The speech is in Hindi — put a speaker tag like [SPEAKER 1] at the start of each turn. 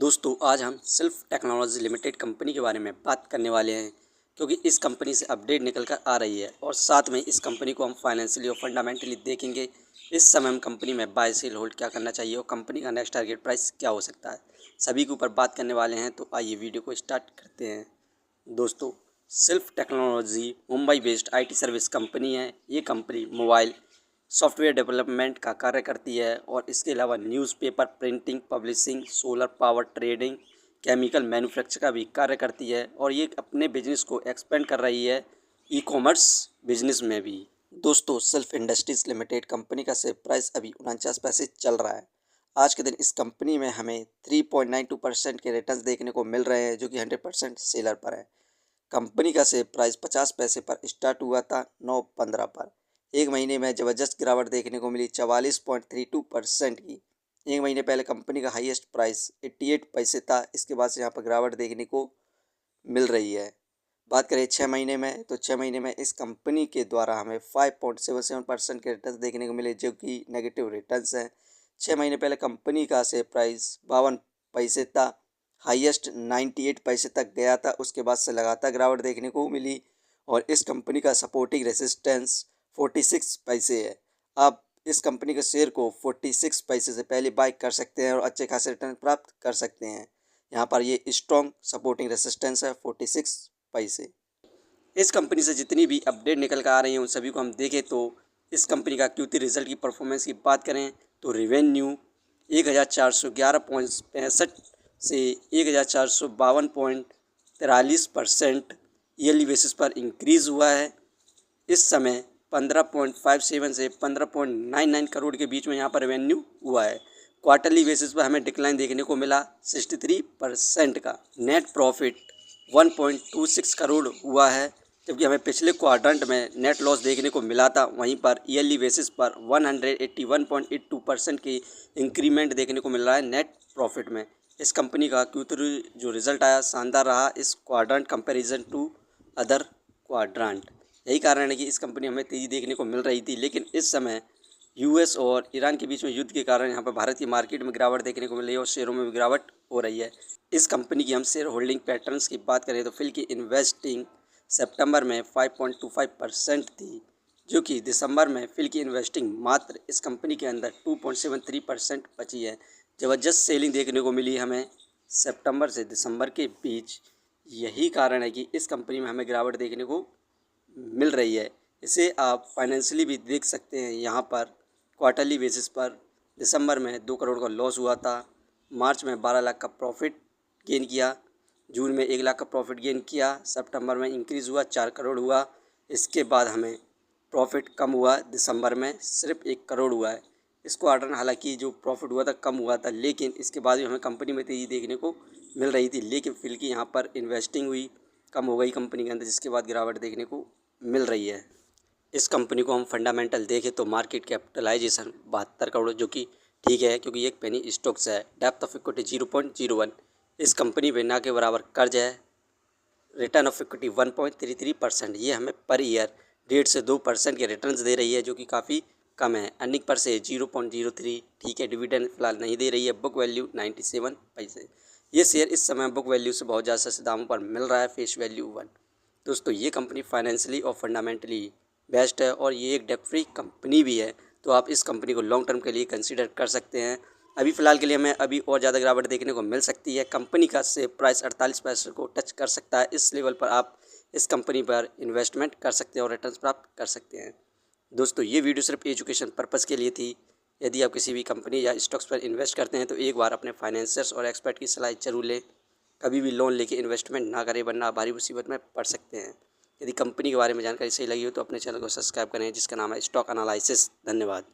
[SPEAKER 1] दोस्तों आज हम सिल्फ टेक्नोलॉजी लिमिटेड कंपनी के बारे में बात करने वाले हैं क्योंकि इस कंपनी से अपडेट निकल कर आ रही है और साथ में इस कंपनी को हम फाइनेंशियली और फंडामेंटली देखेंगे। इस समय हम कंपनी में बाय सेल होल्ड क्या करना चाहिए और कंपनी का नेक्स्ट टारगेट प्राइस क्या हो सकता है, सभी के ऊपर बात करने वाले हैं। तो आइए वीडियो को स्टार्ट करते हैं। दोस्तों सिल्फ technology Mumbai based IT service company है। ये कंपनी मोबाइल सॉफ्टवेयर डेवलपमेंट का कार्य करती है और इसके अलावा newspaper printing, publishing, solar power trading, chemical manufacture का भी कार्य करती है और ये अपने बिजनेस को एक्सपेंड कर रही है ई-कॉमर्स बिजनेस में भी। दोस्तों सिल्फ इंडस्ट्रीज लिमिटेड कंपनी का शेयर प्राइस अभी 49 पैसे चल रहा है। आज के दिन इस कंपनी में हमें 3.92% के रिटर्न्स देखने को मिल रहे हैं जो कि 100% सेलर पर है। कंपनी का शेयर प्राइस 50 पैसे पर स्टार्ट हुआ था 9/15 पर। एक महीने में ज़बरदस्त गिरावट देखने को मिली 44.32% की। एक महीने पहले कंपनी का हाईएस्ट प्राइस 88 पैसे था। इसके बाद से यहाँ पर गिरावट देखने को मिल रही है। बात करें 6 महीने में तो 6 महीने में इस कंपनी के द्वारा हमें 5.77% के रिटर्न देखने को मिले जो कि नेगेटिव रिटर्न्स हैं। 6 महीने पहले कंपनी का शेयर प्राइस 52 पैसे था, हाईएस्ट 98 पैसे तक गया था। उसके बाद से लगातार गिरावट देखने को मिली और इस कंपनी का सपोर्टिंग रेसिस्टेंस 46 पैसे है। आप इस कंपनी के शेयर को 46 पैसे से पहले बाय कर सकते हैं और अच्छे खासे रिटर्न प्राप्त कर सकते हैं। यहाँ पर ये स्ट्रॉन्ग सपोर्टिंग रेसिस्टेंस है 46 पैसे। इस कंपनी से जितनी भी अपडेट निकल कर आ रही हैं उन सभी को हम देखें तो इस कंपनी का Q3 रिजल्ट की परफॉर्मेंस की बात करें तो रेवेन्यू 1411.65 से 1452.43% ईयरली बेसिस पर इंक्रीज़ हुआ है। इस समय 15.57 से 15.99 करोड़ के बीच में यहाँ पर रेवेन्यू हुआ है। क्वार्टरली बेसिस पर हमें डिक्लाइन देखने को मिला 63% का। नेट प्रॉफिट 1.26 करोड़ हुआ है जबकि हमें पिछले क्वाड्रेंट में नेट लॉस देखने को मिला था। वहीं पर ईयरली बेसिस पर 181.82% की इंक्रीमेंट देखने को मिल रहा है नेट प्रॉफिट में। इस कंपनी का Q3 जो रिज़ल्ट आया शानदार रहा इस quadrant comparison to other quadrant. यही कारण है कि इस कंपनी हमें तेज़ी देखने को मिल रही थी, लेकिन इस समय US और ईरान के बीच में युद्ध के कारण यहाँ पर भारत की मार्केट में गिरावट देखने को मिल रही है और शेयरों में भी गिरावट हो रही है। इस कंपनी की हम शेयर होल्डिंग पैटर्न्स की बात करें तो फिल की इन्वेस्टिंग सितंबर में 5.25% थी जो कि दिसंबर में फिल की इन्वेस्टिंग मात्र इस कंपनी के अंदर 2.73% बची है। ज़बरदस्त सेलिंग देखने को मिली हमें सितंबर से दिसंबर के बीच। यही कारण है कि इस कंपनी में हमें गिरावट देखने को मिल रही है। इसे आप फाइनेंशियली भी देख सकते हैं। यहाँ पर क्वार्टरली बेसिस पर दिसंबर में 2 करोड़ का लॉस हुआ था, मार्च में 12 लाख का प्रॉफिट गेन किया, जून में 1 लाख का प्रॉफिट गेन किया, सितंबर में इंक्रीज़ हुआ 4 करोड़ हुआ। इसके बाद हमें प्रॉफिट कम हुआ, दिसंबर में सिर्फ 1 करोड़ हुआ है। इस क्वार्टर में हालांकि जो प्रॉफिट हुआ था कम हुआ था, लेकिन इसके बाद भी हमें कंपनी में तेज़ी देखने को मिल रही थी। लेकिन फिल की यहाँ पर इन्वेस्टिंग हुई, कम हो गई कंपनी के अंदर, जिसके बाद गिरावट देखने को मिल रही है। इस कंपनी को हम फंडामेंटल देखें तो मार्केट कैपिटलाइजेशन 72 करोड़ जो कि ठीक है क्योंकि एक पेनी स्टॉक्स है। डेप्थ ऑफ इक्विटी 0.01, इस कंपनी पे ना के बराबर कर्ज है। रिटर्न ऑफ इक्विटी 1.33%, ये हमें पर ईयर 1.5 से 2% के रिटर्न्स दे रही है जो कि काफ़ी कम है। अर्निंग पर से 0.03, ठीक है। डिविडेंड फिलहाल नहीं दे रही है। बुक वैल्यू 97 पैसे। ये शेयर इस समय बुक वैल्यू से बहुत ज़्यादा सस्ते दामों पर मिल रहा है, फेस वैल्यू 1। दोस्तों ये कंपनी फाइनेंशियली और फंडामेंटली बेस्ट है और ये एक डेट फ्री कंपनी भी है, तो आप इस कंपनी को लॉन्ग टर्म के लिए कंसीडर कर सकते हैं। अभी फ़िलहाल के लिए हमें अभी और ज़्यादा गिरावट देखने को मिल सकती है। कंपनी का शेयर प्राइस 48 पैसे को टच कर सकता है। इस लेवल पर आप इस कंपनी पर इन्वेस्टमेंट कर सकते हैं और रिटर्न्स प्राप्त कर सकते हैं। दोस्तों ये वीडियो सिर्फ एजुकेशन पर्पज़ के लिए थी। यदि आप किसी भी कंपनी या स्टॉक्स पर इन्वेस्ट करते हैं तो एक बार अपने फाइनेंसर्स और एक्सपर्ट की सलाह जरूर लें। कभी भी लोन लेके इन्वेस्टमेंट ना करें वरना आप भारी मुसीबत में पड़ सकते हैं। यदि कंपनी के बारे में जानकारी सही लगी हो तो अपने चैनल को सब्सक्राइब करें जिसका नाम है स्टॉक एनालिसिस। धन्यवाद।